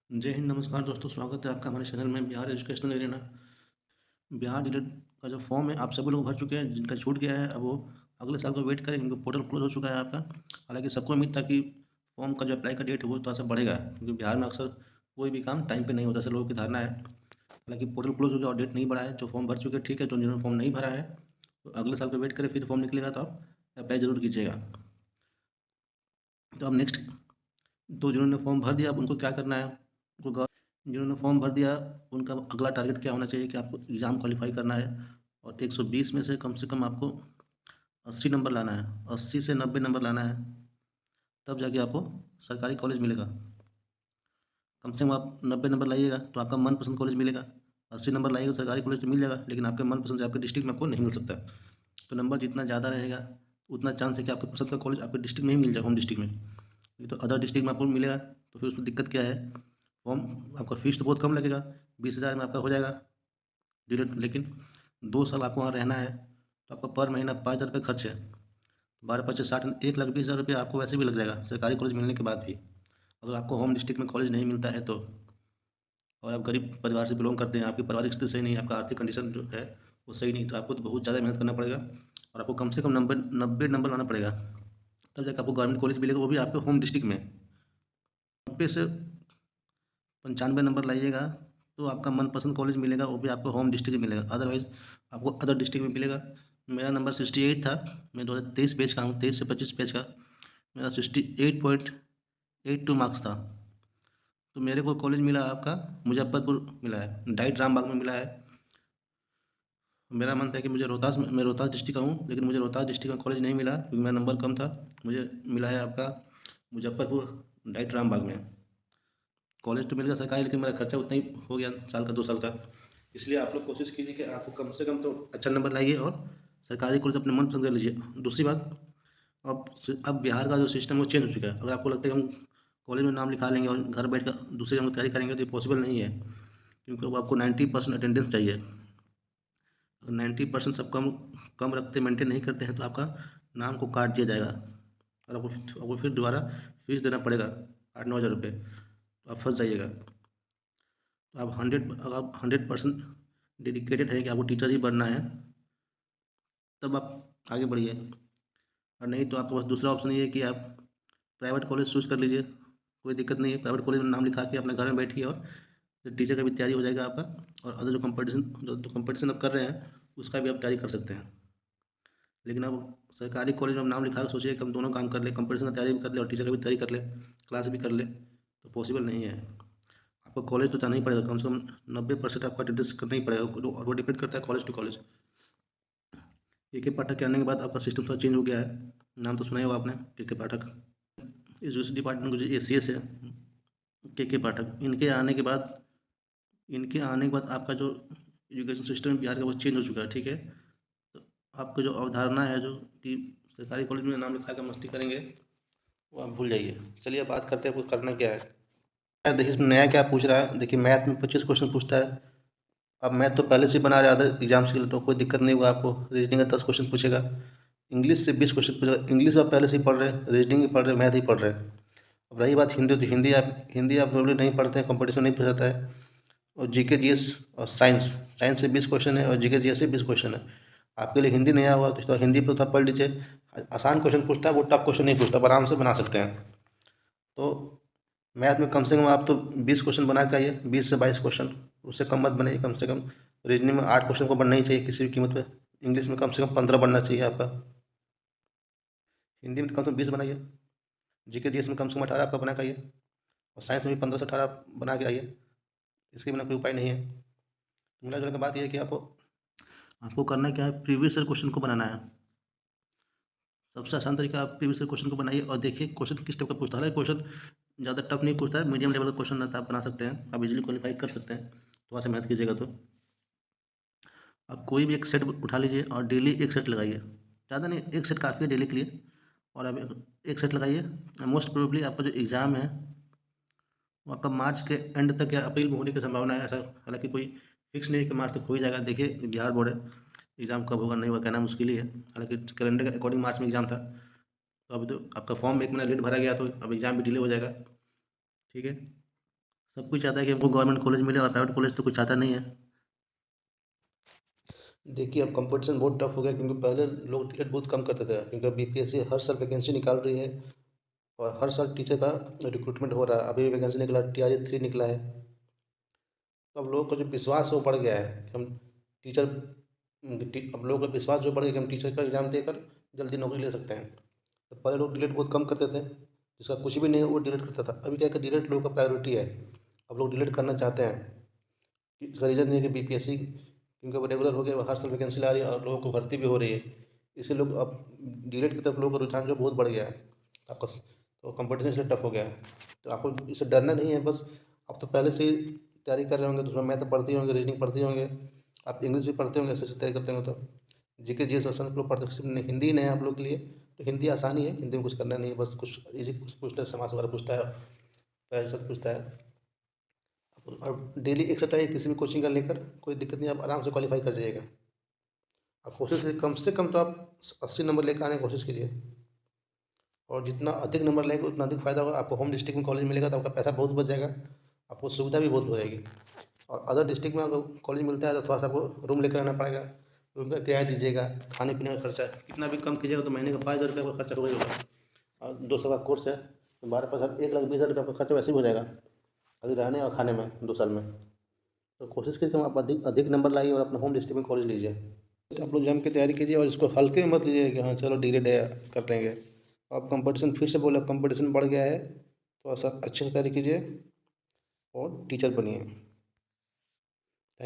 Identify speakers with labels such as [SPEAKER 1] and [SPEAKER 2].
[SPEAKER 1] जय हिंद, नमस्कार दोस्तों। स्वागत है आपका हमारे चैनल में Bihar educational arena. Bihar DElEd का जो फॉर्म है आप सभी लोग भर चुके हैं। जिनका छूट गया है अब वो अगले साल को वेट करें, क्योंकि पोर्टल क्लोज हो चुका है आपका। हालांकि सबको उम्मीद था कि फॉर्म का जो अप्लाई का डेट है वो थोड़ा सा बढ़ेगा, क्योंकि बिहार में अक्सर कोई भी काम टाइम पे नहीं होता, ऐसे लोगों की धारणा है। हालांकि पोर्टल क्लोज हो गया और डेट नहीं बढ़ा है। जो फॉर्म भर चुके हैं ठीक है, जो जिन्होंने फॉर्म नहीं भरा है तो अगले साल को वेट करें, फिर फॉर्म निकलेगा तो आप अप्लाई ज़रूर कीजिएगा। तो अब नेक्स्ट, तो जिन्होंने फॉर्म भर दिया अब उनको क्या करना है, उनको जिन्होंने फॉर्म भर दिया उनका अगला टारगेट क्या होना चाहिए कि आपको एग्ज़ाम क्वालिफाई करना है और 120 में से कम आपको 80 नंबर लाना है, 80 से 90 नंबर लाना है, तब जाके आपको सरकारी कॉलेज मिलेगा। कम से कम आप 90 नंबर लाइएगा तो आपका मनपसंद कॉलेज मिलेगा। 80 नंबर लाइएगा तो सरकारी कॉलेज तो मिल जाएगा, लेकिन आपके मनपसंद से आपके डिस्ट्रिक्ट में आपको नहीं मिल सकता। तो नंबर जितना ज़्यादा रहेगा उतना चांस है कि आपके पसंद का कॉलेज आपके डिस्ट्रिक्ट में ही मिल जाए, होम डिस्ट्रिक्ट में। ये तो अदर डिस्ट्रिक्ट में आपको मिलेगा तो फिर उसमें दिक्कत क्या है, फॉर्म आपका फीस तो बहुत कम लगेगा, 20,000 में आपका हो जाएगा डिलीट। लेकिन 2 साल आपको वहाँ रहना है तो आपका पर महीना 5,000 रुपये खर्च है। 12 × 5 = 60, 1,20,000 रुपये आपको वैसे भी लग जाएगा सरकारी कॉलेज मिलने के बाद भी, अगर आपको होम डिस्ट्रिक्ट में कॉलेज नहीं मिलता है तो। और आप गरीब परिवार से बिलोंग करते हैं, आपकी पारिवारिक स्थिति सही नहीं है, आपका आर्थिक कंडीशन जो है वो सही नहीं, तो आपको तो बहुत ज़्यादा मेहनत करना पड़ेगा और आपको कम से कम 90 नंबर लाना पड़ेगा, तब जाकर आपको गवर्नमेंट कॉलेज मिलेगा, वो भी आपके होम डिस्ट्रिक्ट में। 90 से 95 नंबर लाइएगा तो आपका मनपसंद कॉलेज मिलेगा, वो भी आपको होम डिस्ट्रिक्ट में मिलेगा। अदरवाइज़ आपको अदर डिस्ट्रिक्ट में मिलेगा। मेरा नंबर 68 था, मैं 2023 बैच का हूँ, 23 से 25 बैच का। मेरा 68.82 मार्क्स था, तो मेरे को कॉलेज मिला आपका मुजफ्फरपुर मिला है, डाइट रामबाग में मिला है। मेरा मन था कि मैं रोहतास डिस्ट्रिक्ट का हूँ, लेकिन मुझे रोहतास डिस्ट्रिक्ट में कॉलेज नहीं मिला क्योंकि मेरा नंबर कम था। मुझे मिला है आपका मुजफ्फरपुर डाइट रामबाग में। कॉलेज तो मिल गया सरकारी, लेकिन मेरा खर्चा उतना ही हो गया साल का, 2 साल का। इसलिए आप लोग कोशिश कीजिए कि आपको कम से कम तो अच्छा नंबर लाइए और सरकारी कॉलेज अपने मन पसंद कर लीजिए। दूसरी बात, अब बिहार का जो सिस्टम है वो चेंज हो चुका है। अगर आपको लगता है कि हम कॉलेज में नाम लिखा लेंगे और घर बैठ कर दूसरे जगह तैयारी करेंगे तो ये पॉसिबल नहीं है, क्योंकि अब आपको 90% अटेंडेंस चाहिए। अगर 90% सब कम कम रखते, मेंटेन नहीं करते हैं तो आपका नाम को काट दिया जाएगा और आपको फिर दोबारा फीस देना पड़ेगा 8-9 हज़ार रुपये, तो आप फंस जाइएगा। तो अगर आप 100% डेडिकेटेड है कि आपको टीचर ही बनना है, तब आप आगे बढ़िए। और नहीं तो आपके पास दूसरा ऑप्शन ये है कि आप प्राइवेट कॉलेज चूज़ कर लीजिए। कोई दिक्कत नहीं है, प्राइवेट कॉलेज में नाम लिखा के अपने घर में बैठिए और टीचर का भी तैयारी हो जाएगा आपका, और अदर जो कंपटीशन आप कर रहे हैं उसका भी आप तैयारी कर सकते हैं। लेकिन अब सरकारी कॉलेज में आप नाम लिखा के सोचिए कि हम दोनों काम कर ले, कंपटीशन का तैयारी भी कर ले और टीचर का भी तैयारी कर ले, क्लास भी कर ले, तो पॉसिबल नहीं है। आपको कॉलेज तो जाना ही पड़ेगा, कम से कम 90% आपका अटेंडेंस करना ही पड़ेगा, और वो डिपेंड करता है कॉलेज टू कॉलेज। के पाठक के आने के बाद आपका सिस्टम थोड़ा चेंज हो गया है। नाम तो सुना ही होगा आपने, के पाठक। एजुकेशन डिपार्टमेंट को जो ACS है, के पाठक, इनके आने के बाद आपका जो एजुकेशन सिस्टम बिहार का वो चेंज हो चुका है, ठीक है। तो आपको जो अवधारणा है जो कि सरकारी कॉलेज में नाम लिखा कर मस्ती करेंगे, वो आप भूल जाइए। चलिए अब बात करते हैं कुछ करना क्या है। देखिए इसमें नया क्या पूछ रहा है। देखिए मैथ में 25 क्वेश्चन पूछता है। अब मैथ तो पहले से ही बना रहे अदर एग्जाम्स के लिए, तो कोई दिक्कत नहीं होगा आपको। रीजनिंग का 10 क्वेश्चन पूछेगा। इंग्लिश से 20 क्वेश्चन पूछेगा। इंग्लिश आप पहले से ही पढ़ रहे हैं, रीजनिंग भी पढ़ रहे हैं, मैथ ही पढ़ रहे हैं। अब रही बात हिंदी, तो हिंदी आप नॉर्मली नहीं पढ़ते हैं, कंपटीशन नहीं पूछा जाता है। और GK GS और साइंस, साइंस से 20 क्वेश्चन है और GK GS से 20 क्वेश्चन है। आपके लिए हिंदी नया हुआ तो हिंदी पर थोड़ा पढ़ लीजिए। आसान क्वेश्चन पूछता है वो, टफ क्वेश्चन नहीं पूछता, आप आराम से बना सकते हैं। तो मैथ में कम से कम आप तो 20 क्वेश्चन बना के आइए, 20 से 22 क्वेश्चन, उससे कम मत बनाइए कम से कम। रीजनिंग में 8 क्वेश्चन को बनना ही चाहिए किसी भी कीमत पे। इंग्लिश में कम से कम 15 बनना चाहिए आपका। हिंदी में तो कम से कम 20 बनाइए। GK GS में कम से कम 18 आपका बना के आइए। और साइंस में भी 15 से 18 बना के आइए। इसके बिना कोई उपाय नहीं है। मिला जुला के बात यह है कि आपको आपको करना क्या है, प्रीवियस ईयर क्वेश्चन को बनाना है। सबसे आसान तरीका, आप प्रीवियस ईयर क्वेश्चन को बनाइए और देखिए क्वेश्चन किस टाइप का पूछता है। क्वेश्चन ज़्यादा टफ नहीं पूछता है, मीडियम लेवल का क्वेश्चन रहता है, आप बना सकते हैं, आप इजीली क्वालिफाई कर सकते हैं थोड़ा सा मेहनत कीजिएगा तो। आप कोई भी एक सेट उठा लीजिए और डेली एक सेट लगाइए। ज़्यादा नहीं, एक सेट काफ़ी है डेली के लिए। और आप एक सेट लगाइए। मोस्ट प्रोबेबली आपका जो एग्ज़ाम है वो आपका मार्च के एंड तक या अप्रैल में होने की संभावना है। ऐसा हालांकि कोई फिक्स नहीं है कि मार्च तक हो ही जाएगा। देखिए बिहार बोर्ड है, एग्ज़ाम कब होगा नहीं होगा कहना मुश्किल ही है। हालांकि कैलेंडर के अकॉर्डिंग मार्च में एग्ज़ाम था, तो अभी तो आपका फॉर्म 1 महीना लेट भरा गया तो अब एग्ज़ाम भी डिले हो जाएगा, ठीक है। सब कोई चाहता है कि हमको गवर्नमेंट कॉलेज मिले और प्राइवेट कॉलेज तो कोई चाहता नहीं है। देखिए अब कंपटीशन बहुत टफ हो गया, क्योंकि पहले लोग टिकट बहुत कम करते थे, क्योंकि बीपीएससी हर साल वैकेंसी निकाल रही है और हर साल टीचर का रिक्रूटमेंट हो रहा है। अभी वैकेंसी निकला, TRE 3 निकला है। तो अब लोगों का जो विश्वास है वो बढ़ गया है कि हम टीचर अब लोगों का विश्वास जो बढ़ गया कि हम टीचर का एग्ज़ाम देकर जल्दी नौकरी ले सकते हैं। तो पहले लोग डिलीट बहुत कम करते थे, जिसका कुछ भी नहीं है वो डिलीट करता था। अभी क्या है कि डिलीट लोगों का प्रायोरिटी है, अब लोग डिलीट करना चाहते हैं। इसका रीज़न ये है कि बीपीएससी क्योंकि वो रेगुलर हो गया, वो हर साल वैकेंसी ला रही है और लोगों को भर्ती भी हो रही है, इसलिए लोग अब डिलीट की तरफ लोगों का रुझान जो बहुत बढ़ गया है आपका। तो कंपटीशन इसलिए टफ हो गया है। तो आपको इससे डरना नहीं है, बस आप तो पहले से ही तैयारी कर रहे होंगे, तो उसमें मैथ पढ़ते होंगे, रीजनिंग पढ़ते होंगे, आप इंग्लिश भी पढ़ते होंगे, ऐसे तैयारी करते होंगे। तो जीके जीएस क्वेश्चन आप लोग पढ़ते, सिर्फ हिंदी ही नहीं है आप लोग के लिए, तो हिंदी आसानी है, हिंदी में कुछ करना नहीं है, बस कुछ इजी कुछ पूछता है, समास वगैरह पूछता है, पैसा पूछता है। और डेली एक्सरसाइज किसी भी कोचिंग का लेकर कोई दिक्कत नहीं, आप आराम से क्वालिफाई कर जाइएगा। आप कोशिश करिए कम से कम तो आप 80 नंबर लेकर आने की कोशिश कीजिए, और जितना अधिक नंबर लेंगे उतना अधिक फ़ायदा होगा आपको। होम डिस्ट्रिक्ट में कॉलेज मिलेगा तो आपका पैसा बहुत बच जाएगा, आपको सुविधा भी बहुत हो जाएगी। और अदर डिस्ट्रिक्ट में अगर कॉलेज मिलता है तो थोड़ा सा आपको रूम लेकर रहना पड़ेगा, रूम का किराया दीजिएगा, खाने पीने का खर्चा कितना भी कम कीजिएगा तो महीने का 5,000 रुपये का खर्चा हो ही होगा। और 2 साल का कोर्स है तो 12 5 1,20,000 रुपये आपका खर्चा वैसे ही हो जाएगा, खाली रहने और खाने में 2 साल में। तो कोशिश कीजिए आप अधिक अधिक नंबर लाइए और अपना होम डिस्ट्रिक्ट में कॉलेज लीजिए। तो आप लोग जम के तैयारी कीजिए और इसको हल्के में मत लीजिए कि हाँ चलो धीरे धीरे कर लेंगे। अब कंपटीशन फिर से बोला, कंपटीशन बढ़ गया है, थोड़ा सा अच्छे से तैयारी कीजिए और टीचर बनिए।